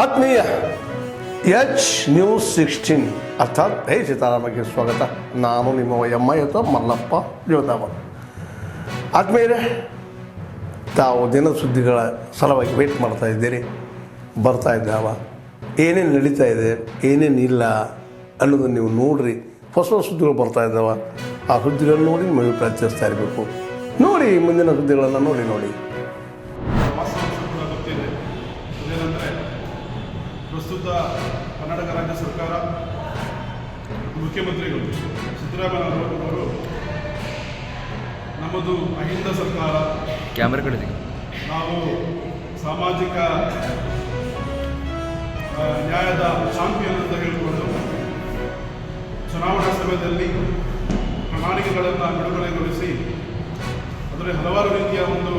ಆತ್ಮೀಯ H-News16 ಅರ್ಥಾತ್ ಹೇ ಸೀತಾರಾಮಕ್ಕೆ ಸ್ವಾಗತ. ನಾನು ನಿಮ್ಮ ಎಮ್ಮಯ್ಯ ಮಲ್ಲಪ್ಪ ಜೋತಾವನ್. ಆತ್ಮೀಯರೇ, ತಾವು ದಿನ ಸುದ್ದಿಗಳ ಸಲುವಾಗಿ ವೇಟ್ ಮಾಡ್ತಾ ಇದ್ದೀರಿ. ಬರ್ತಾ ಇದ್ದಾವ, ಏನೇನು ನಡೀತಾ ಇದೆ, ಏನೇನು ಇಲ್ಲ ಅನ್ನೋದನ್ನು ನೀವು ನೋಡ್ರಿ. ಹೊಸ ಸುದ್ದಿಗಳು ಬರ್ತಾ ಇದ್ದಾವ, ಆ ಸುದ್ದಿಗಳನ್ನು ನೋಡಿ ನಿಮಗೆ ಪ್ರಯತ್ನಿಸ್ತಾ ಇರಬೇಕು. ನೋಡಿ ಮುಂದಿನ ಸುದ್ದಿಗಳನ್ನು ನೋಡಿ. ಪ್ರಸ್ತುತ ಕರ್ನಾಟಕ ರಾಜ್ಯ ಸರ್ಕಾರ ಮುಖ್ಯಮಂತ್ರಿಗಳು ಸಿದ್ದರಾಮಯ್ಯನವರು ನಮ್ಮದು ಅಹಿಂದ ಸರ್ಕಾರ, ನಾವು ಸಾಮಾಜಿಕ ನ್ಯಾಯದ ಚಾಂಪಿಯನ್ ಅಂತ ಹೇಳಿಕೊಂಡು ಚುನಾವಣಾ ಸಮಯದಲ್ಲಿ ಪ್ರಣಾಳಿಕೆಗಳನ್ನು ಬಿಡುಗಡೆಗೊಳಿಸಿ ಅದರಲ್ಲಿ ಹಲವಾರು ರೀತಿಯ ಒಂದು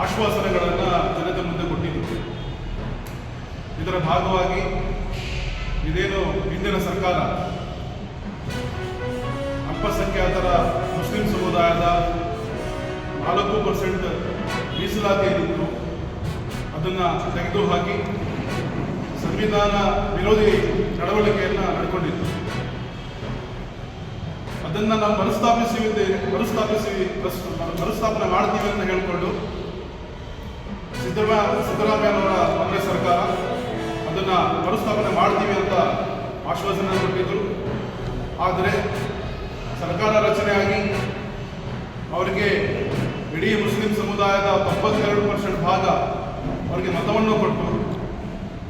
ಆಶ್ವಾಸನೆಗಳನ್ನು ಜನತೆ ಮುಂದೆ ಕೊಟ್ಟಿದ್ದು. ಇದರ ಭಾಗವಾಗಿ ಇದೇನು ಹಿಂದಿನ ಸರ್ಕಾರ ಅಲ್ಪಸಂಖ್ಯಾತರ ಮುಸ್ಲಿಂ ಸಮುದಾಯದ 4% ಮೀಸಲಾತಿ ಏನಿತ್ತು ಅದನ್ನು ತೆಗೆದುಹಾಕಿ ಸಂವಿಧಾನ ವಿರೋಧಿ ನಡವಳಿಕೆಯನ್ನು ನಡ್ಕೊಂಡಿತ್ತು. ಅದನ್ನು ನಾವು ಮರುಸ್ಥಾಪನೆ ಮಾಡ್ತೀವಿ ಅಂತ ಹೇಳಿಕೊಂಡು ಸಿದ್ದರಾಮಯ್ಯನವರ ಕಾಂಗ್ರೆಸ್ ಸರ್ಕಾರ ಅದನ್ನು ಮರುಸ್ಥಾಪನೆ ಮಾಡ್ತೀವಿ ಅಂತ ಆಶ್ವಾಸನೆ ಕೊಟ್ಟಿದ್ದರು. ಆದರೆ ಸರ್ಕಾರ ರಚನೆಯಾಗಿ ಅವರಿಗೆ ಇಡೀ ಮುಸ್ಲಿಂ ಸಮುದಾಯದ 92% ಭಾಗ ಅವರಿಗೆ ಮತವನ್ನು ಕೊಟ್ಟು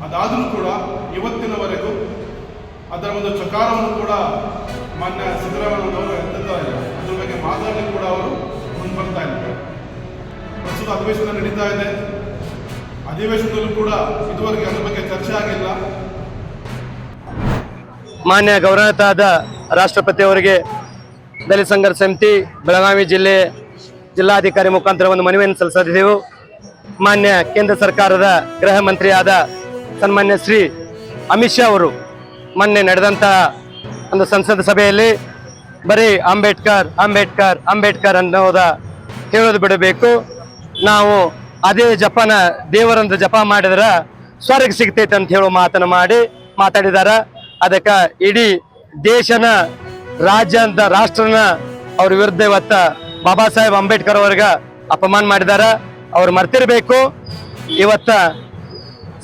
ಅದಾದರೂ ಕೂಡ ಇವತ್ತಿನವರೆಗೂ ಅದರ ಒಂದು ಚಕಾರವನ್ನು ಕೂಡ ಮಾನ್ಯ ಸಿದ್ದರಾಮಯ್ಯನವರು ಎತ್ತುತ್ತಾ ಇಲ್ಲ. ಅದ್ರ ಬಗ್ಗೆ ಮಾತಾಡಲಿಕ್ಕೆ ಕೂಡ ಅವರು ಮುಂದೆ ಬರ್ತಾ ಇದ್ದಾರೆ. ಪ್ರಸ್ತುತ ಅಧಿವೇಶನ ನಡೀತಾ ಇದೆ. ಅಧಿವೇಶನದಲ್ಲೂ ಕೂಡ ಇದುವರೆಗೆ ಅದರ ಬಗ್ಗೆ ಚರ್ಚೆ ಆಗಿಲ್ಲ. ಮಾನ್ಯ ಗೌರವಾನ್ವಿತ ರಾಷ್ಟ್ರಪತಿ ಅವರಿಗೆ ದಲಿತ ಸಂಘರ್ಷ ಸಮಿತಿ ಬೆಳಗಾವಿ ಜಿಲ್ಲಾಧಿಕಾರಿ ಮುಖಾಂತರ ಒಂದು ಮನವಿಯನ್ನು ಸಲ್ಲಿಸಿದೆವು. ಮಾನ್ಯ ಕೇಂದ್ರ ಸರ್ಕಾರದ ಗೃಹ ಮಂತ್ರಿಯಾದ ಸನ್ಮಾನ್ಯ ಶ್ರೀ ಅಮಿತ್ ಶಾ ಅವರು ಮೊನ್ನೆ ನಡೆದಂಥ ಒಂದು ಸಂಸತ್ ಸಭೆಯಲ್ಲಿ ಬರೀ ಅಂಬೇಡ್ಕರ್ ಅನ್ನೋದ ಹೇಳೋದು ಬಿಡಬೇಕು. ನಾವು ಅದೇ ದೇವರಂತ ಜಪ ಮಾಡಿದ್ರೆ ಸ್ವರ್ಗ ಸಿಗ್ತೈತೆ ಅಂತ ಹೇಳೋ ಮಾತನ್ನು ಮಾತಾಡಿದಾರ. ಅದಕ್ಕೆ ಇಡೀ ದೇಶನ ರಾಷ್ಟ್ರನ ಅವ್ರ ವಿರುದ್ಧ ಇವತ್ತ ಬಾಬಾ ಸಾಹೇಬ್ ಅಂಬೇಡ್ಕರ್ ಅವ್ರಿಗೆ ಅಪಮಾನ ಮಾಡಿದಾರ. ಅವ್ರು ಮರ್ತಿರ್ಬೇಕು. ಇವತ್ತ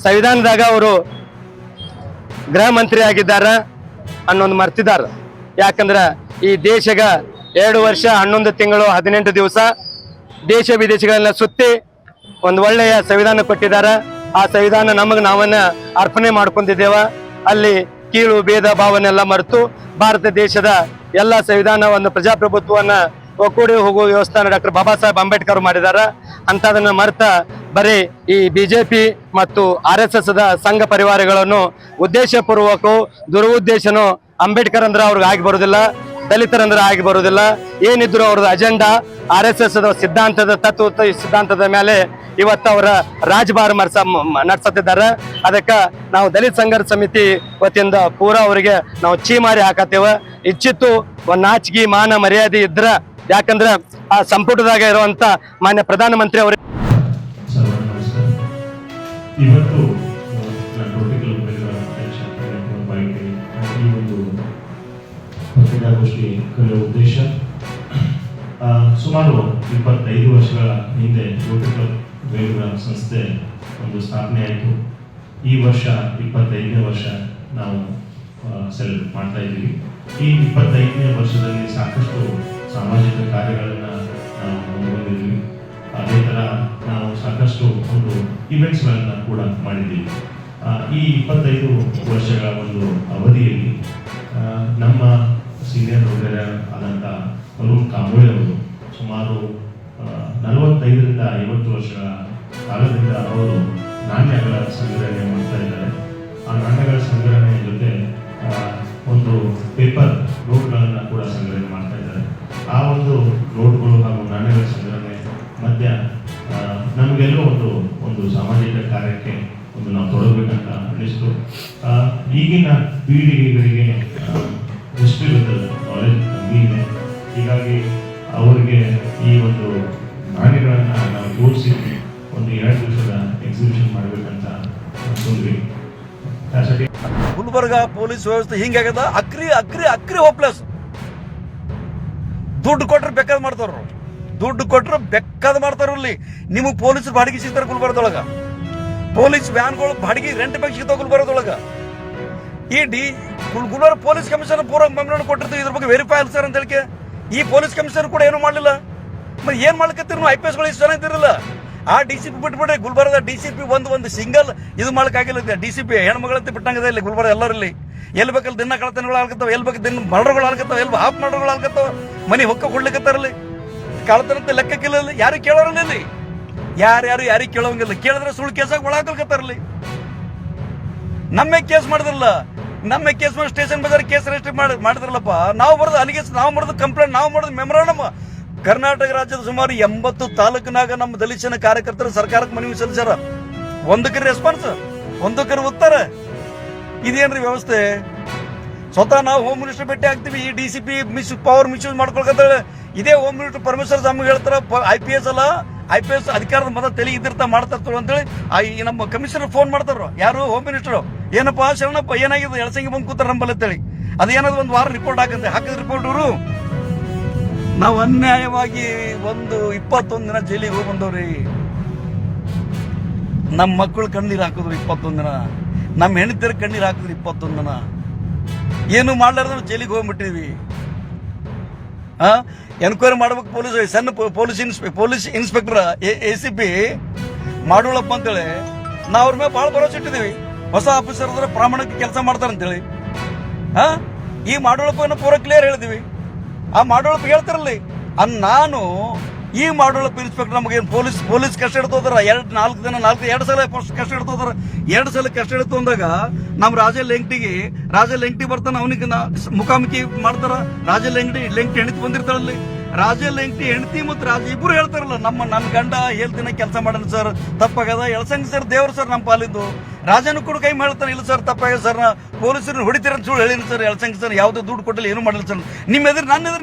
ಸಂವಿಧಾನದಾಗ ಅವರು ಗೃಹ ಮಂತ್ರಿ ಆಗಿದ್ದಾರ ಅನ್ನೊಂದು ಮರ್ತಿದಾರ. ಯಾಕಂದ್ರೆ ಈ ದೇಶಗ 2 ವರ್ಷ 11 ತಿಂಗಳು 18 ದಿವಸ ದೇಶ ವಿದೇಶಗಳನ್ನ ಸುತ್ತಿ ಒಂದು ಒಳ್ಳೆಯ ಸಂವಿಧಾನ ಕೊಟ್ಟಿದ್ದಾರೆ. ಆ ಸಂವಿಧಾನ ನಾವನ್ನ ಅರ್ಪಣೆ ಮಾಡ್ಕೊಂಡಿದ್ದೇವೆ. ಅಲ್ಲಿ ಕೀಳು ಭೇದ ಭಾವನೆಲ್ಲ ಮರೆತು ಭಾರತ ದೇಶದ ಎಲ್ಲ ಸಂವಿಧಾನ ಒಂದು ಪ್ರಜಾಪ್ರಭುತ್ವವನ್ನ ಒಕ್ಕೂಡಿ ಹೋಗುವ ವ್ಯವಸ್ಥಾನ ಡಾಕ್ಟರ್ ಬಾಬಾ ಸಾಹೇಬ್ ಅಂಬೇಡ್ಕರ್ ಮಾಡಿದ್ದಾರೆ. ಅಂಥದನ್ನ ಮರೆತ ಬರೀ ಈ BJP ಮತ್ತು RSS ಸಂಘ ಪರಿವಾರಗಳನ್ನು ಉದ್ದೇಶಪೂರ್ವಕ ದುರುದ್ದೇಶನೋ ಅಂಬೇಡ್ಕರ್ ಅಂದ್ರೆ ಅವ್ರಿಗೆ ಆಗಿ ಬರೋದಿಲ್ಲ, ದಲಿತರಂದ್ರೆ ಆಗಿ ಬರೋದಿಲ್ಲ. ಏನಿದ್ರು ಅವ್ರದ್ದು ಅಜೆಂಡಾ RSS ಸಿದ್ಧಾಂತದ ಸಿದ್ಧಾಂತದ ಮೇಲೆ ಇವತ್ತು ಅವರ ರಾಜಭಾರ ನಡೆಸುತ್ತಿದ್ದಾರೆ. ಅದಕ್ಕೆ ನಾವು ದಲಿತ ಸಂಘರ್ಷ ಸಮಿತಿ ವತಿಯಿಂದ ಪೂರಾ ಅವರಿಗೆ ನಾವು ಚೀಮಾರಿ ಹಾಕತ್ತೇವೆ. ಇಚ್ಚಿತ್ತು ಒಂದು ನಾಚಿಕೆ ಮಾನ ಮರ್ಯಾದೆ ಇದ್ರ, ಯಾಕಂದ್ರೆ ಆ ಸಂಪುಟದಾಗ ಇರುವಂತ ಮಾನ್ಯ ಪ್ರಧಾನಮಂತ್ರಿ ಅವರಿಗೆ ಇವತ್ತು ಪತ್ರಿಕಾಗೋಷ್ಠಿ ಕರೆಯುವ ಉದ್ದೇಶ ಸುಮಾರು 25 ವರ್ಷಗಳ ಹಿಂದೆ ಗೋಟಿಕಲ್ ವೇಲುಗಳ ಸಂಸ್ಥೆ ಒಂದು ಸ್ಥಾಪನೆ ಆಯಿತು. ಈ ವರ್ಷ 25ನೇ ವರ್ಷ ನಾವು ಸೆಲೆಬ್ರೇಟ್ ಮಾಡ್ತಾ ಇದ್ದೀವಿ. ಈ 25ನೇ ವರ್ಷದಲ್ಲಿ ಸಾಕಷ್ಟು ಸಾಮಾಜಿಕ ಕಾರ್ಯಗಳನ್ನು ನಾವು ಮುಂದುವರೆದಿದ್ದೀವಿ. ಅದೇ ಥರ ನಾವು ಸಾಕಷ್ಟು ಒಂದು ಇವೆಂಟ್ಸ್ಗಳನ್ನು ಕೂಡ ಮಾಡಿದ್ದೀವಿ. ಈ 25 ವರ್ಷಗಳ ಒಂದು ಅವಧಿಯಲ್ಲಿ ನಮ್ಮ ಸೀನಿಯರ್ ಆದಂಥ ಅರುಣ್ ಕಾಂಬೋಳೆ ಅವರು ಸುಮಾರು 45ರಿಂದ 50 ವರ್ಷಗಳ ಕಾಲದಿಂದ ಅವರು ನಾಣ್ಯಗಳ ಸಂಗ್ರಹಣೆ ಮಾಡ್ತಾ ಇದ್ದಾರೆ. ಆ ನಾಣ್ಯಗಳ ಸಂಗ್ರಹಣೆಯ ಜೊತೆ ಒಂದು ಪೇಪರ್ ನೋಟ್ಗಳನ್ನು ಕೂಡ ಸಂಗ್ರಹಣೆ ಮಾಡ್ತಾ ಇದ್ದಾರೆ. ಆ ಒಂದು ನೋಟ್ಗಳು ಹಾಗೂ ನಾಣ್ಯಗಳ ಸಂಗ್ರಹಣೆ ಮಧ್ಯ ನಮಗೆಲ್ಲೋ ಒಂದು ಸಾಮಾಜಿಕ ಕಾರ್ಯಕ್ಕೆ ನಾವು ತೊಡಗಬೇಕಂತ ಅನ್ನಿಸ್ತು. ಈಗಿನ ಪೀಳಿಗೆಗಳಿಗೆ ಹಿಸ್ಟ್ರಿ ನಾಲೆಜ್ ಕಮ್ಮಿ ಇದೆ. ಹೀಗಾಗಿ ಅವರಿಗೆ ಈ ಒಂದು ನಾಣ್ಯಗಳನ್ನು ನಾವು ತೋರಿಸಿ ಒಂದು 2 ದಿವಸದ ಎಕ್ಸಿಬಿಷನ್ ಮಾಡಬೇಕಂತ ಅನ್ಕೊಂಡ್ವಿ. त्यासाठी ಗುಲ್ಬರ್ಗ ಪೊಲೀಸ್ ವ್ಯವಸ್ಥೆ ಹಿಂಗಾಗ್ಯದ. ಅಕ್ರಿ ಅಕ್ರಿ ಅಕ್ರಿ ಹೋಪ್ಲೆಸ್. ದುಡ್ಡು ಕೊಟ್ರೆ ಬೇಕಾದ್ ಮಾಡ್ತಾರ, ದುಡ್ಡು ಕೊಟ್ರೆ ಬೇಕಾದ್ ಮಾಡ್ತಾರ. ಇಲ್ಲಿ ನಿಮಗೆ ಪೊಲೀಸ್ ಬಾಡಿಗೆ ಸಿಗ್ತಾರೆ ಗುಲ್ಬರ್ಗದೊಳಗ, ಪೊಲೀಸ್ ವ್ಯಾನ್ಗಳು ಬಾಡಿಗೆ ರೆಂಟ್ ಬೇಕು ಸಿಗ್ತಾವ ಗುಲ್ಬರ್ಗದೊಳಗ. ಈ ಗುಲ್ಬರ್ಗ ಪೊಲೀಸ್ ಕಮಿಷನರ್ ಪೂರ ಮೆಮೊರಾಂಡಮ್ ಕೊಟ್ಟಿರ್ತೀವಿ ಇದ್ರ ಬಗ್ಗೆ ವೆರಿಫೈ ಅಲ್ಲ ಸರ್ ಅಂತ ಹೇಳಿಕೆ. ಈ ಪೊಲೀಸ್ ಕಮಿಷನರ್ ಕೂಡ ಏನು ಮಾಡಲಿಲ್ಲ. ಮತ್ತೆ ಏನ್ ಮಾಡ್ಕತ್ತೀರಿ ನೀವು? IPS ಗಳು ಇಷ್ಟು ಜನ ಇದ್ದಿರಲ್ಲ. ಆ DCP ಬಿಟ್ಬಿಟ್ರೆ ಗುಲ್ಬರ್ಗ DCP ಒಂದು ಸಿಂಗಲ್ ಇದು ಮಾಡಕ್ಕಾಗಿಲ್ಲ. DCP ಹೆಣ್ಮಗಳಂತ ಬಿಟ್ಟಂಗದ ಇಲ್ಲಿ ಗುಲ್ಬರ್ಗ ಎಲ್ಲರಲ್ಲಿ. ಎಲ್ಲಿ ಬೇಕಲ್ಲಿ ದಿನ ಕಳತನಗಳು ಆಗ್ತಾವ, ಎಲ್ಲಿ ಬೇಕು ದಿನ ಮರ್ಡರ್ಗಳು ಆಗ್ತಾವ, ಎಲ್ಲಿ ಹಾಫ್ ಮರ್ಡರ್ಗಳು ಆಗ್ತಾವ, ಮನೆ ಹೊಕ್ಕ ಕೊಡ್ಲಿಕ್ಕತ್ತಾರಲ್ಲಿ. ಕಳತನಂತ ಲೆಕ್ಕಕ್ಕಿಲ್ಲ. ಯಾರು ಕೇಳೋರಲ್ಲ ಇಲ್ಲಿ, ಯಾರಿಗೆ ಕೇಳೋಂಗಿಲ್ಲ. ಕೇಳಿದ್ರೆ ಸುಳ್ಳು ಕೇಸಾಗ ಒಳಗಾಕಲ್ಕತ್ತಾರಲ್ಲಿ. ನಮ್ಮೇ ಕೇಸ್ ಮಾಡಿದ್ರಲ್ಲ, ನಮ್ಮೇ ಕೇಸ್ ಮಾಡಿ ಸ್ಟೇಷನ್ ಬಜಾರ್ ಕೇಸ್ ರಿಜಿಸ್ಟರ್ ಮಾಡಿದ್ರಲ್ಲಪ್ಪ. ನಾವು ಬರೋದು ಅಲಿಗೇಷನ್, ನಾವು ಮಾಡೋದು ಕಂಪ್ಲೇಂಟ್, ನಾವು ಮಾಡೋದು ಮೆಮೊರಾಂಡಮ್. ಕರ್ನಾಟಕ ರಾಜ್ಯದ ಸುಮಾರು 80 ತಾಲೂಕಿನಾಗ ನಮ್ಮ ದಲಿತ ಸೇನಾ ಕಾರ್ಯಕರ್ತರು ಸರ್ಕಾರಕ್ಕೆ ಮನವಿ ಸಲ್ಲಿಸ್ಯಾರ. ಒಂದಕ್ಕೆ ರೆಸ್ಪಾನ್ಸ್, ಒಂದಕ್ಕೆ ಉತ್ತರ. ಇದೇನ್ರಿ ವ್ಯವಸ್ಥೆ? ಸ್ವತಃ ನಾವು ಹೋಮ್ ಮಿನಿಸ್ಟರ್ ಭೇಟಿ ಆಗ್ತೀವಿ. ಈ DCP ಪವರ್ ಮಿಸ್ಯೂಸ್ ಮಾಡ್ಕೊಳ್ಕತ್ತಾಳೆ. ಇದೇ ಹೋಮ್ ಮಿನಿಸ್ಟರ್ ಪರಮೇಶ್ವರ್ ಸ್ವಾಮಿ ಹೇಳ್ತಾರ IPS ಅಲ್ಲ, IPS ಅಧಿಕಾರದ ಮತ ತಲೆ ಇದ್ದಿರ್ತಾ ಮಾಡ್ತಾರ ಅಂತೇಳಿ ಈ ನಮ್ಮ ಕಮಿಷನರ್ ಫೋನ್ ಮಾಡ್ತಾರ. ಯಾರು? Home minister. ಏನಪ್ಪ ಶರಣಪ್ಪ ಏನಾಗಿದೆ ಎಳಸಂಗಿ ಬಂದು ಕೂತಾರ ನಂಬಲ್ಲ ಅಂತೇಳಿ. ಅದೇನಾದ್ರು ಒಂದು ವಾರ ರಿಪೋರ್ಟ್ ಹಾಕಿದ ರಿಪೋರ್ಟ್ ಅವರು ನಾವು ಅನ್ಯಾಯವಾಗಿ 21 ದಿನ ಜೈಲಿಗೆ ಹೋಗಿ ಬಂದವ್ರಿ. ನಮ್ಮ ಮಕ್ಕಳು ಕಣ್ಣೀರು ಹಾಕಿದ್ರು 21 ದಿನ, ನಮ್ಮ ಹೆಣ್ತಿಯರ ಕಣ್ಣೀರು ಹಾಕಿದ್ರು 21 ದಿನ. ಏನು ಮಾಡ್ಲಾರ್ದ ಜೈಲಿಗೆ ಹೋಗ್ಬಿಟ್ಟಿದ್ವಿ. ಎನ್ಕ್ವೈರಿ ಮಾಡ್ಬೇಕು ಪೊಲೀಸ್, ಸಣ್ಣ ಪೊಲೀಸ್ ಇನ್ಸ್ಪೆಕ್ಟರ್ ACP ಮಾಡೋಳಪ್ಪ ಅಂತೇಳಿ ನಾವು ಅವ್ರ ಮೇಲೆ ಭಾಳ ಭರೋಸೆ ಇಟ್ಟಿದ್ದೀವಿ. ಹೊಸ ಆಫೀಸರ್ ಅಂದ್ರೆ ಪ್ರಾಮಾಣಿಕ ಕೆಲಸ ಮಾಡ್ತಾರಂತೇಳಿ. ಈ ಮಾಡೋಳಪ್ಪನ ಪೂರ ಕ್ಲಿಯರ್ ಹೇಳಿದೀವಿ. ಆ ಮಾಡೋಳಪ್ಪ ಹೇಳ್ತಾರಲ್ಲಿ ನಾನು ಈ ಮಾಡೋಳಪ್ಪ ಇನ್ಸ್ಪೆಕ್ಟರ್ ನಮಗೇನು ಪೊಲೀಸ್ ಕಷ್ಟ ಹಿಡ್ತೋದ್ರ 2 ಸಲ ಕಷ್ಟ ಹಿಡ್ತೋದ್ರ. 2 ಸಲ ಕಷ್ಟ ಹಿಡ್ತು ಅಂದಾಗ ನಮ್ಮ ರಾಜ ಲೆಂಗ್ಟಿ ಬರ್ತಾನ, ಅವನಿಗೆ ಮುಖಾಮುಖಿ ಮಾಡ್ತಾರ. ರಾಜ ಲೆಂಗ್ಟಿ ಹೆಂಡತಿ ಬಂದಿರ್ತಾಳಲ್ಲಿ. ರಾಜ ಲೆಂಗ್ಟಿ ಹೆಂಡತಿ ಮತ್ತು ರಾಜ ಇಬ್ರು ಹೇಳ್ತಾರಲ್ಲ, ನನ್ನ ಗಂಡ 7 ದಿನ ಕೆಲಸ ಮಾಡೋಣ ಸರ್, ತಪ್ಪಾಗದ. ಎಳಸಂಗಿ ಸರ್ ದೇವ್ರು ಸರ್ ನಮ್ಮ ಪಾಲಿದ್ದು. ರಾಜನು ಕೂಡ ಕೈ ಮಾಡ್ತಾನೆ, ಇಲ್ಲ ಸರ್ ತಪ್ಪಾಗ ಸರ್, ನಾ ಪೊಲೀಸರನ್ನ ಹೊಡಿತೀರ ಅಂತ ಸುಳ್ಳು ಹೇಳಿನಿ ಸರ್. ಎಳಸಂಗಿ ಸರ್ ಯಾವುದೇ ದುಡ್ಡು ಕೊಟ್ಟಿಲ್ಲ, ಏನು ಮಾಡಿಲ್ಲ ಸರ್. ನಿಮ್ಮ ಎದುರು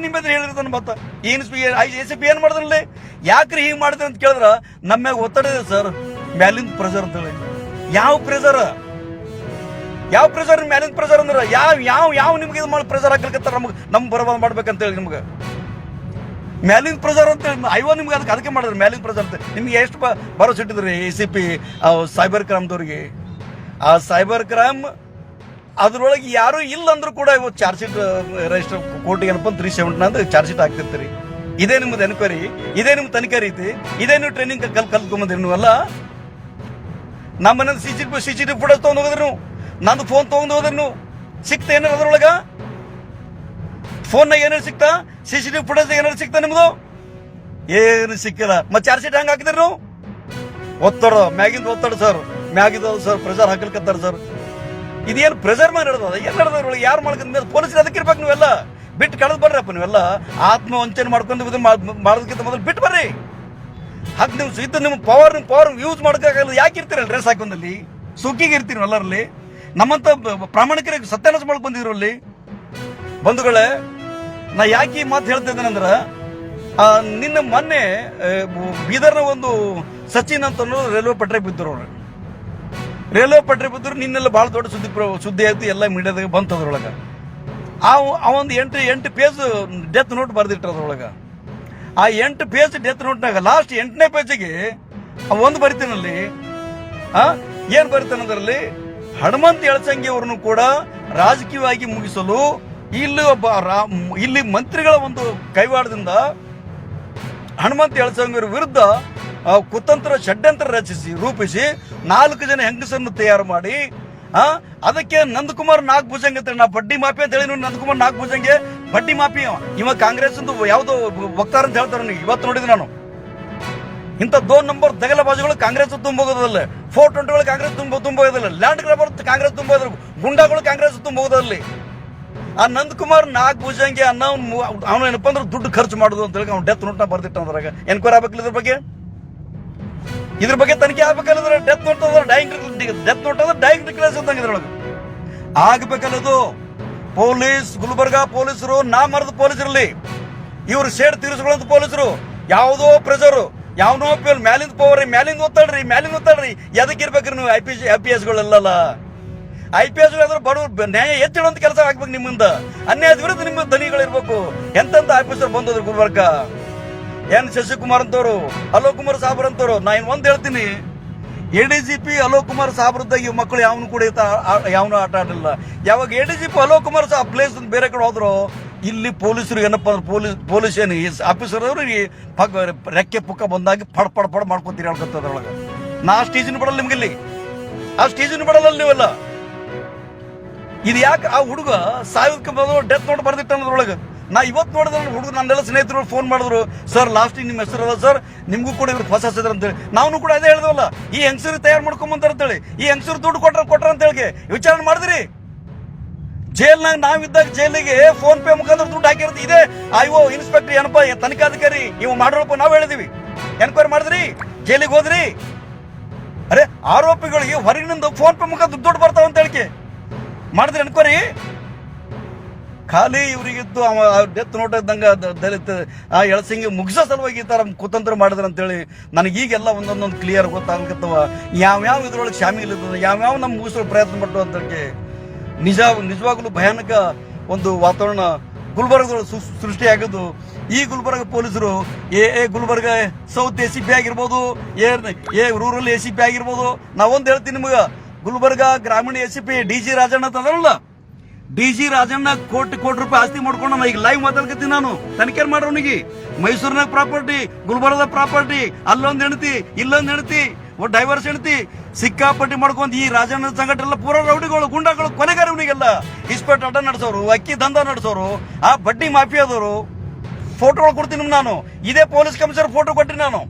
ಹೇಳಿರ್ತಾನೆ. ಮತ್ತ ACP ಏನ್ ಮಾಡಿದ್ರಲ್ಲಿ? ಯಾಕ್ರಿ ಹಿಂಗ್ ಮಾಡಿದ್ರೆ ಅಂತ ಕೇಳಿದ್ರ ನಮ್ಮ ಮ್ಯಾಗ ಒತ್ತಡ ಇದೆ ಸರ್, ಮ್ಯಾಲಿಂದ ಪ್ರೆಷರ್ ಅಂತ ಹೇಳಿ. ಯಾವ ಪ್ರೆಷರ್ ಮ್ಯಾಲಿಂದ ಪ್ರೆಷರ್ ಅಂದ್ರೆ ಯಾವ ನಿಮ್ಗೆ ಇದು ಮಾಡಿ ಪ್ರೆಷರ್ ಹಾಕಲ್ಕತ್ತಾರ ನಮ್ಗೆ ಬರಬಾರ್ದು ಮಾಡ್ಬೇಕಂತ ಹೇಳಿ. ನಿಮ್ಗೆ ಮ್ಯಾಲಿಂದ ಪ್ರೆಷರ್ ಅಂತ ಹೇಳಿ ನಿಮ್ಗೆ ಅದಕ್ಕೆ ಮಾಡಿದ್ರೆ ಮ್ಯಾಲಿಂದ ಪ್ರೆಷರ್ ಅಂತ. ನಿಮ್ಗೆ ಎಷ್ಟು ಭರೋಸೆ ಇಟ್ಟಿದ್ರಿ ACP ಸೈಬರ್ ಕ್ರೈಮ್ದವ್ರಿಗೆ? ಆ ಸೈಬರ್ ಕ್ರೈಮ್ ಅದ್ರೊಳಗೆ ಯಾರು ಇಲ್ಲ ಅಂದ್ರೂ ಕೂಡ ಇವತ್ತು ಚಾರ್ಜ್ ಶೀಟ್ ರಿಜಿಸ್ಟರ್ ಕೋರ್ಟಿಗೆ ಏನಪ್ಪ 379 ಅಂತ ಚಾರ್ಜ್ ಶೀಟ್ ಹಾಕ್ತಿರ್ತೀರಿ. ಇದೇ ನಿಮ್ದು ಎನ್ಕ್ವೈರಿ, ಇದೇ ನಿಮ್ ತನಿಖೆ ರೀತಿ, ಇದೇ ನೀವು ಟ್ರೈನಿಂಗ್ ಕಲ್ತ್ಕೊಂಬಂದಿರಿ ನೀವೆಲ್ಲ. ನಮ್ಮ ಮನೇಲಿ CCTV ಫೋಟೋಸ್ ತೊಗೊಂಡು ಹೋಗಿದ್ರಿ ನೀವು, ನಂದು ಫೋನ್ ತೊಗೊಂಡು ಹೋದ್ರಿ ನೀವು. ಸಿಕ್ತ ಏನಾರ ಅದ್ರೊಳಗ? ಫೋನ್ನಾಗ ಏನಾರು ಸಿಕ್ತಾ? CCTV ಫೋಟೋಸ್ ಏನಾರು ಸಿಕ್ತಾ ನಿಮ್ದು? ಏನು ಸಿಕ್ಕಿಲ್ಲ. ಮತ್ತೆ ಚಾರ್ಜ್ ಶೀಟ್ ಹೆಂಗೆ ಹಾಕಿದ್ರಿ ನೀವು? ಒತ್ತಡ ಮ್ಯಾಗಿಂದ ಒತ್ತಡ ಸರ್, ಮ್ಯಾಗಿದ ಸರ್ ಪ್ರೆಷರ್ ಹಾಕಲ್ಕತ್ತಾರ ಸರ್. ಇದೇನು ಪ್ರೆಷರ್ ಮಾಡಿ ನಡೆದ? ಏನ್ ನಡೆದ್ರೊಳಗೆ? ಯಾರು ಮಾಡ್ಕೊಂಡ್ ಪೊಲೀಸರು ಅದಕ್ಕೆ ಇರ್ಬೇಕು. ನೀವೆಲ್ಲ ಬಿಟ್ಟು ಕಳೆದು ಬರ್ರಪ್ಪ. ನೀವೆಲ್ಲ ಆತ್ಮವಂಚನೆ ಮಾಡ್ಕೊಂಡು ಮಾಡೋದಕ್ಕಿಂತ ಮೊದಲು ಬಿಟ್ಟು ಬರ್ರಿ. ಹಾಗೆ ನೀವು ಇದ್ದು ನಿಮ್ಮ ಪವರ್ ಯೂಸ್ ಮಾಡೋಕ್ಕಾಗಲ್ಲ. ಯಾಕೆ ಇರ್ತೀರಲ್ಲ ಡ್ರೆಸ್ ಹಾಕೊಂಡಲ್ಲಿ? ಸುಖಿಗೆ ಇರ್ತೀರಿ ಎಲ್ಲರಲ್ಲಿ. ನಮ್ಮಂತ ಪ್ರಾಮಾಣಿಕರಿಗೆ ಸತ್ಯಾನಾಶ ಮಾಡಕ್ ಬಂದಿದ್ರು ಅಲ್ಲಿ. ಬಂಧುಗಳೇ, ನಾ ಯಾಕೆ ಈ ಮಾತು ಹೇಳ್ತಾ ಇದ್ದೇನೆಂದ್ರ, ನಿನ್ನ ಮೊನ್ನೆ ಬೀದರ್ನ ಒಂದು ಸಚಿನ್ ಅಂತ ರೈಲ್ವೆ ಪಟ್ರೆ ಬಿದ್ದರು. ಅವ್ರು ರೈಲ್ವೆ ಪಟ್ರೆ ಬಿದ್ದರು. ನಿನ್ನೆಲ್ಲ ಭಾಳ ದೊಡ್ಡ ಸುದ್ದಿ ಆಯ್ತು, ಎಲ್ಲ ಮೀಡಿಯಾದಾಗ ಬಂತು. ಅದ್ರೊಳಗೆ ಆ ಒಂದು 8 ಪೇಜ್ ಡೆತ್ ನೋಟ್ ಬರ್ದಿಟ್ರ. ಅದ್ರೊಳಗೆ ಆ 8 ಪೇಜ್ ಡೆತ್ ನೋಟ್ನಾಗ ಲಾಸ್ಟ್ 8ನೇ ಪೇಜಿಗೆ ಒಂದು ಬರಿತೀನಲ್ಲಿ ಏನ್ ಬರಿತಾನಂದ್ರಲ್ಲಿ, ಹನುಮಂತ ಎಳಸಂಗಿ ಅವ್ರನ್ನು ಕೂಡ ರಾಜಕೀಯವಾಗಿ ಮುಗಿಸಲು ಇಲ್ಲಿ ಮಂತ್ರಿಗಳ ಒಂದು ಕೈವಾಡದಿಂದ ಹನುಮಂತ ಎಳಸಂಗಿ ವಿರುದ್ಧ ಕುತಂತ್ರ ಷಡ್ಯಂತ್ರ ರೂಪಿಸಿ 4 ಜನ ಹೆಂಗಸನ್ನು ತಯಾರು ಮಾಡಿ ಅದಕ್ಕೆ ನಂದಕುಮಾರ್ ನಾಗಭುಜಂಗ ಅಂತ ನಾ ಬಡ್ಡಿ ಮಾಫಿ ಅಂತ ಹೇಳಿ. ನಂದಕುಮಾರ್ ನಾಗಭುಜಂಗೆ ಬಡ್ಡಿ ಮಾಫಿ ಇವಾಗ ಕಾಂಗ್ರೆಸ್ ಯಾವುದೋ ವಕ್ತಾರ ಅಂತ ಹೇಳ್ತಾರೆ. ಇವತ್ತು ನೋಡಿದ್ರೆ ನಾನು ಇಂಥ 2 ನಂಬರ್ ದಗಲಬಾಜುಗಳು ಕಾಂಗ್ರೆಸ್ ತುಂಬೋಗೋದಲ್ಲ, 420ಗಳು ಕಾಂಗ್ರೆಸ್ ತುಂಬೋದಿಲ್ಲ, ಲ್ಯಾಂಡ್ ಗ್ರಾಬರ್ ಕಾಂಗ್ರೆಸ್ ತುಂಬೋದ್ರ, ಗುಂಡಾಗಳು ಕಾಂಗ್ರೆಸ್ ತುಂಬೋದಲ್ಲಿ. ಆ ನಂದಕುಮಾರ್ ನಾಗಭುಜಂಗೆ ಅವನು ಏನಪ್ಪ ಅಂದ್ರೆ ದುಡ್ಡು ಖರ್ಚು ಮಾಡೋದು ಅಂತ ಹೇಳಿ ಅವ್ನು ಡೆತ್ ನೋಟ್ನ ಬರ್ದಿಟ್ಟ. ಅದ್ರಾಗ ಎನ್ಕ್ವೈರಿ ಆಗ್ಬೇಕಿಲ್ಲ ಇದ್ರ ಬಗ್ಗೆ ತನಿಖೆ ಆಗ್ಬೇಕಲ್ಲದ್ರೆ ಡೆತ್ ನೋಟ್ ಅಂದ್ರೆ ಡೈಯಿಂಗ್ ಡಿಕ್ಲೇರ್ಸ್ ಇದ್ದಂಗೆ ಇದ್ರೊಳಗೆ ಆಗ್ಬೇಕಲ್ಲದು. ಗುಲ್ಬರ್ಗಾ ಪೊಲೀಸರು ನಾಮರದ ಪೊಲೀಸರಲ್ಲಿ ಇವ್ರು ಸೇಡ್ ತೀರಿಸಿಕೊಳ್ಳುವಂತ ಪೊಲೀಸರು ಯಾವುದೋ ಪ್ರೆಷರ್ ಯಾವನೋ ಮ್ಯಾಲಿಂದ ಪವರ್ ಮ್ಯಾಲಿಂದ ಓದ್ತಾಳ್ರಿ ಎದಕ್ಕೆ ಇರ್ಬೇಕ್ರಿ ನೀವು IPS ಗಳೆಲ್ಲಲ್ಲ IPS ಆದ್ರೂ ಬಡವ್ರು ನ್ಯಾಯ ಎತ್ತಿಡುವಂತ ಕೆಲಸ ಆಗ್ಬೇಕು ನಿಮ್ಮಿಂದ ಅನ್ಯಾಯದ ವಿರುದ್ಧ ನಿಮ್ಮ ದನಿಗಳಿರ್ಬೇಕು ಎಂತೆಂತ ಆಫೀಸರ್ ಬಂದದ್ರು ಗುಲ್ಬರ್ಗ ಎನ್ ಶಶಿಕುಮಾರ್ ಅಂತವ್ರು ಅಲೋಕ್ ಕುಮಾರ್ ಸಾಬ್ರ ಅಂತವ್ರು ನಾ ಒಂದ್ ಹೇಳ್ತೀನಿ ADGP ಅಲೋಕ್ ಕುಮಾರ್ ಸಾಬ್ರದ್ದಾಗ ಇವ್ ಮಕ್ಕಳು ಯಾವನು ಕೂಡ ಯಾವನು ಆಟ ಆಡಲಿಲ್ಲ ಯಾವಾಗ ADGP ಅಲೋಕ್ ಕುಮಾರ್ ಸಾಬ್ ಪ್ಲೇಸ್ ಬೇರೆ ಕಡೆ ಹೋದ್ರು ಇಲ್ಲಿ ಪೊಲೀಸರು ಏನಪ್ಪ ಪೊಲೀಸ್ ಏನು ಆಫೀಸರ್ ಅವ್ರಿಗೆ ರೆಕ್ಕೆ ಪುಕ್ಕ ಬಂದಾಗಿ ಪಡ್ ಮಾಡ್ಕೊತೀರಿ ಹೇಳ್ಕೊತದ್ರೊಳಗೆ ನಾ ಆ ಸ್ಟೇಜಿನ ಬಿಡಲ್ಲ ನಿಮ್ಗಿಲ್ಲಿ ಆ ಸ್ಟೇಜಿನ ಬಿಡಲ್ಲ ನೀವೆಲ್ಲ ಇದು ಯಾಕೆ ಆ ಹುಡುಗ ಸಾವಿರಕ್ಕೆ ಬಂದು ಡೆತ್ ನೋಟ್ ಬರ್ದಿಟ್ಟ ಅನ್ನೋದ್ರೊಳಗೆ ನಾ ಇವತ್ತು ನೋಡಿದ್ರೆ ಹುಡುಗ ನನ್ನೆಲ್ಲ ಸ್ನೇಹಿತರು ಫೋನ್ ಮಾಡಿದ್ರು ಸರ್ ಲಾಸ್ಟಿಗೆ ನಿಮ್ಮ ಹೆಸರು ಅದ ಸರ್ ನಿಮ್ಗೂ ಕೂಡ ಇವ್ರು ಹೊಸ ಹೆಸರು ಅಂತೇಳಿ ನಾವು ಕೂಡ ಅದೇ ಹೇಳಿದ್ವಲ್ಲ ಈ ಹೆಂಗಸರು ತಯಾರು ಮಾಡ್ಕೊಂಬಂತಾರ ಅಂತೇಳಿ ಈ ಹೆಂಗಸರು ದುಡ್ಡು ಕೊಟ್ರ ಅಂತ ಹೇಳಿ ವಿಚಾರಣೆ ಮಾಡಿದ್ರಿ ಜೈಲ್ನಾಗ ನಾವಿದ್ದಾಗ ಜೈಲಿಗೆ ಫೋನ್ ಪೇ ಮುಖಾಂತರ ದುಡ್ಡು ಹಾಕಿರೋದು ಇದೆ IO ಇನ್ಸ್ಪೆಕ್ಟರ್ ಏನಪ್ಪ ತನಿಖಾಧಿಕಾರಿ ಇವು ಮಾಡೋಳಪ್ಪ ನಾವು ಹೇಳಿದೀವಿ ಎನ್ಕ್ವೈರಿ ಮಾಡಿದ್ರಿ ಜೈಲಿಗೆ ಹೋದ್ರಿ ಅರೆ ಆರೋಪಿಗಳಿಗೆ ಹೊರಗಿನಿಂದ ಫೋನ್ ಪೇ ಮುಖಾಂತರ ದುಡ್ಡು ಬರ್ತಾವ ಅಂತ ಹೇಳಿಕೆ ಮಾಡಿದ್ರಿ ಎನ್ಕ್ವೈರಿ ಖಾಲಿ ಇವರಿಗಿತ್ತು ಅವ ಡೆತ್ ನೋಟ್ ಇದ್ದಂಗ ದಲಿತ ಆ ಎಳಸಿಂಗಿ ಮುಗಿಸೋ ಸಲುವಾಗಿ ಈ ತರ ಕುತಂತ್ರ ಮಾಡಿದ್ರ ಅಂತೇಳಿ ನನಗೆ ಈಗೆಲ್ಲ ಒಂದೊಂದೊಂದು ಕ್ಲಿಯರ್ ಗೊತ್ತಾಗತ್ತವ ಯಾವ್ಯಾವ ಇದ್ರೊಳಗೆ ಶಾಮೀಲ್ ಇರ್ತದೆ ಯಾವ್ಯಾವ ನಮ್ಮ ಮುಗಿಸೋ ಪ್ರಯತ್ನ ಪಟ್ಟು ಅಂತ ನಿಜವಾಗ್ಲೂ ಭಯಾನಕ ಒಂದು ವಾತಾವರಣ ಗುಲ್ಬರ್ಗದೊಳಗೆ ಸೃಷ್ಟಿಯಾಗಿದ್ದು ಈ ಗುಲ್ಬರ್ಗ ಪೊಲೀಸರು ಗುಲ್ಬರ್ಗ ಸೌತ್ ACP ಆಗಿರ್ಬೋದು ರೂರಲ್ ACP ಆಗಿರ್ಬೋದು ನಾವೊಂದು ಹೇಳ್ತೀನಿ ನಿಮಗ ಗುಲ್ಬರ್ಗ ಗ್ರಾಮೀಣ ACP DG ರಾಜಣ್ಣ ಅಂತ ಅದರಲ್ಲ DG ರಾಜಣ್ಣ ಕೋಟಿ ರೂಪಾಯಿ ಆಸ್ತಿ ಮಾಡ್ಕೊಂಡು ನಾ ಈಗ ಲೈವ್ ಮಾತಾಡ್ಕತ್ತೀನಿ ನಾನು ತನಿಖೆ ಮಾಡೋನಿಗೆ ಮೈಸೂರಿನಾಗ ಪ್ರಾಪರ್ಟಿ ಗುಲ್ಬರ್ಗದ ಪ್ರಾಪರ್ಟಿ ಅಲ್ಲೊಂದು ಹೆಣ್ತಿ ಇಲ್ಲೊಂದು ಹೆಣ್ತಿ ಡೈವರ್ಸ್ ಹೆಣ್ತಿ ಸಿಕ್ಕಾಪಟ್ಟಿ ಮಾಡ್ಕೊಂಡು ಈ ರಾಜಣ್ಣ ಸಂಘಟನೆ ಪೂರ ರೌಡಿಗಳು ಗುಂಡಾಗಳು ಕೊನೆಗಾರವನಿಗೆಲ್ಲ ಇಸ್ಪೆಟ್ ಅಡ್ಡ ನಡೆಸೋರು ಅಕ್ಕಿ ದಂಧ ನಡೆಸೋರು ಆ ಬಡ್ಡಿ ಮಾಫಿಯಾದವರು ಫೋಟೋಗಳು ಕೊಡ್ತೀನಿ ನಾನು ಇದೇ ಪೊಲೀಸ್ ಕಮಿಷನರ್ ಫೋಟೋ ಕೊಟ್ಟಿನಿ ನಾನು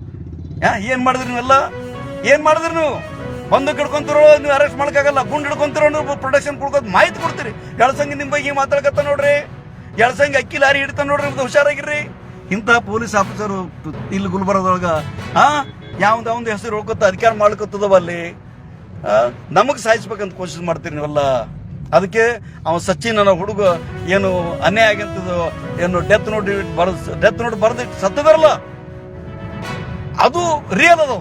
ಏನ್ ಮಾಡಿದ್ರಿ ನೀವೆಲ್ಲ ಏನ್ ಮಾಡಿದ್ರಿ ನೀವು ಬಂದು ಹಿಡ್ಕೊಂತಿರೋ ನೀವು ಅರೆಸ್ಟ್ ಮಾಡಕ್ಕಾಗಲ್ಲ ಗುಂಡು ಹಿಡ್ಕೊಂತಿರೋ ನೀವು ಪ್ರೊಟೆಕ್ಷನ್ ಕೊಡ್ಕೋದು ಮಾಹಿತಿ ಕೊಡ್ತೀರಿ ಎಳಸಂಗಿ ನಿಮ್ಮ ಬಗ್ಗೆ ಮಾತಾಡ್ಕತ್ತ ನೋಡ್ರಿ ಎಳಸಂಗಿ ಅಕ್ಕಿ ಲಾರಿ ಹಿಡಿತ ನೋಡ್ರಿ ಹುಷಾರಾಗಿರ್ರಿ ಇಂಥ ಪೊಲೀಸ್ ಆಫೀಸರು ಇಲ್ಲಿ ಗುಲ್ಬರ್ಗದೊಳಗ ಯಾವ್ದು ಹೆಸರು ಹೋಗ್ಕೊತ ಅಧಿಕಾರ ಮಾಡ್ಕೊತದವ ಅಲ್ಲಿ ನಮಗ್ ಸಾಯಿಸ್ಬೇಕಂತ ಕೋಶಿಸ್ ಮಾಡ್ತೀರಿ ನೀವೆಲ್ಲ ಅದಕ್ಕೆ ಅವ ಸಚಿನ್ ಅನ್ನೋ ಹುಡುಗ ಏನು ಅನ್ಯಾಯ ಆಗಂತದ್ದು ಏನು ಡೆತ್ ನೋಟ್ ಬರೆದಿಟ್ಟು ಸತ್ತದರಲ್ಲ ಅದು ರಿಯಲ್ ಅದ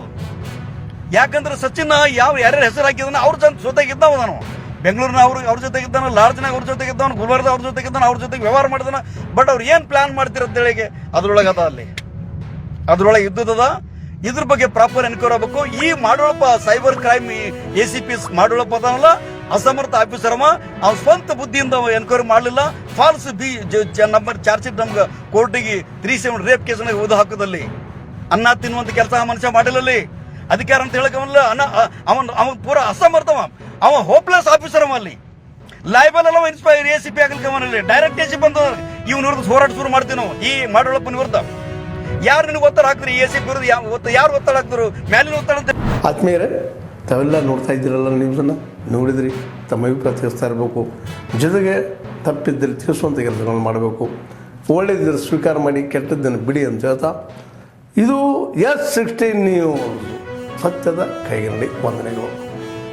ಯಾಕಂದ್ರೆ ಸಚಿನ್ ಯಾರ್ಯಾರ ಹೆಸರು ಹಾಕಿದಾನ ಅವ್ರ ಜೊತೆಗಿದ್ದಾವ ನಾನು ಬೆಂಗಳೂರಿನ ಅವ್ರ ಜೊತೆಗಿದ್ದಾನ ಲಾಡ್ಜ್ನಾಗ ಅವ್ರ ಜೊತೆಗಿದ್ದಾನ ಗುಲ್ಬರ್ಗ ಅವ್ರ ಜೊತೆಗಿದ್ದಾನ ಅವ್ರ ಜೊತೆಗೆ ವ್ಯವಹಾರ ಮಾಡಿದಾನ ಬಟ್ ಅವ್ರು ಏನ್ ಪ್ಲಾನ್ ಮಾಡ್ತಿರ ಅಂತೇಳಿಗೆ ಅದ್ರೊಳಗೆ ಅದ ಅಲ್ಲಿ ಅದ್ರೊಳಗೆ ಇದ್ದದ ಇದ್ರ ಬಗ್ಗೆ ಪ್ರಾಪರ್ ಎನ್ಕ್ವೈರಿ ಆಗಬೇಕು ಈ ಮಾಡೋಳಪ್ಪ ಸೈಬರ್ ಕ್ರೈಮ್ ACP ಮಾಡೋಳಪ್ಪ ಅದಲ್ಲ ಅಸಮರ್ಥ ಆಫೀಸರ್ ಅವ್ನ ಸ್ವಂತ ಬುದ್ಧಿಯಿಂದ ಎನ್ಕ್ವೈರಿ ಮಾಡಲಿಲ್ಲ ಫಾಲ್ಸ್ ನಂಬರ್ ಚಾರ್ಜ್ ಶೀಟ್ ನಮ್ಗೆ ಕೋರ್ಟಿಗೆ 37 ರೇಪ್ ಕೇಸ್ನಾಗ ಓದು ಹಾಕೋದಲ್ಲಿ ಅನ್ನ ತಿನ್ನುವಂತ ಕೆಲಸ ಮನುಷ್ಯ ಮಾಡಿಲ್ಲಲ್ಲಿ ಅಧಿಕಾರ ಅಂತ ಹೇಳಕವಲ್ಲ ಅವನ್ ಪೂರ ಅಸಮರ್ಥವ ಅವ ಹೋಪ್ಲೆಸ್ ಆಫೀಸರ್ ಅಲ್ಲಿ ಲೈಬಲ್ ಎಲ್ಲ ಇನ್ಸ್ಪೈರ್ ACP ಆಗಲಿಕ್ಕೆ ಅವನಲ್ಲಿ ಡೈರೆಕ್ಟ್ ACP ಬಂದ ಇವ್ನ ವಿರುದ್ಧ ಹೋರಾಟ ಶುರು ಮಾಡ್ತೀವಿ ನಾವು ಈ ಮಾಡೋಳಪ್ಪನ ವಿರುದ್ಧ ಯಾರು ನಿನಗೆ ಒತ್ತಡ ಹಾಕ್ತಾರೆ ACP ವಿರುದ್ಧ ಯಾರು ಒತ್ತಡ ಹಾಕ್ತಾರೆ ಮ್ಯಾಲಿನ ಒತ್ತಡ ಅಂತ ಆತ್ಮೀಯರೇ ತಾವೆಲ್ಲ ನೋಡ್ತಾ ಇದ್ದೀರಲ್ಲ ನ್ಯೂಸನ್ನು ನೋಡಿದ್ರಿ ತಮ್ಮ ಅಭಿಪ್ರಾಯ ತಿಳಿಸ್ತಾ ಇರಬೇಕು ಜೊತೆಗೆ ತಪ್ಪಿದ್ದಲ್ಲಿ ತಿಳಿಸುವಂಥ ಕೆಲಸಗಳನ್ನು ಮಾಡಬೇಕು ಒಳ್ಳೆಯದಿದ್ದರೆ ಸ್ವೀಕಾರ ಮಾಡಿ ಕೆಟ್ಟದ್ದನ್ನು ಬಿಡಿ ಅಂತ ಹೇಳ್ತಾ ಇದು S16 ನ್ಯೂಸ್ ಸತ್ಯದ ಕೈಗನ್ನಡಿ ವಂದನೆಗಳು.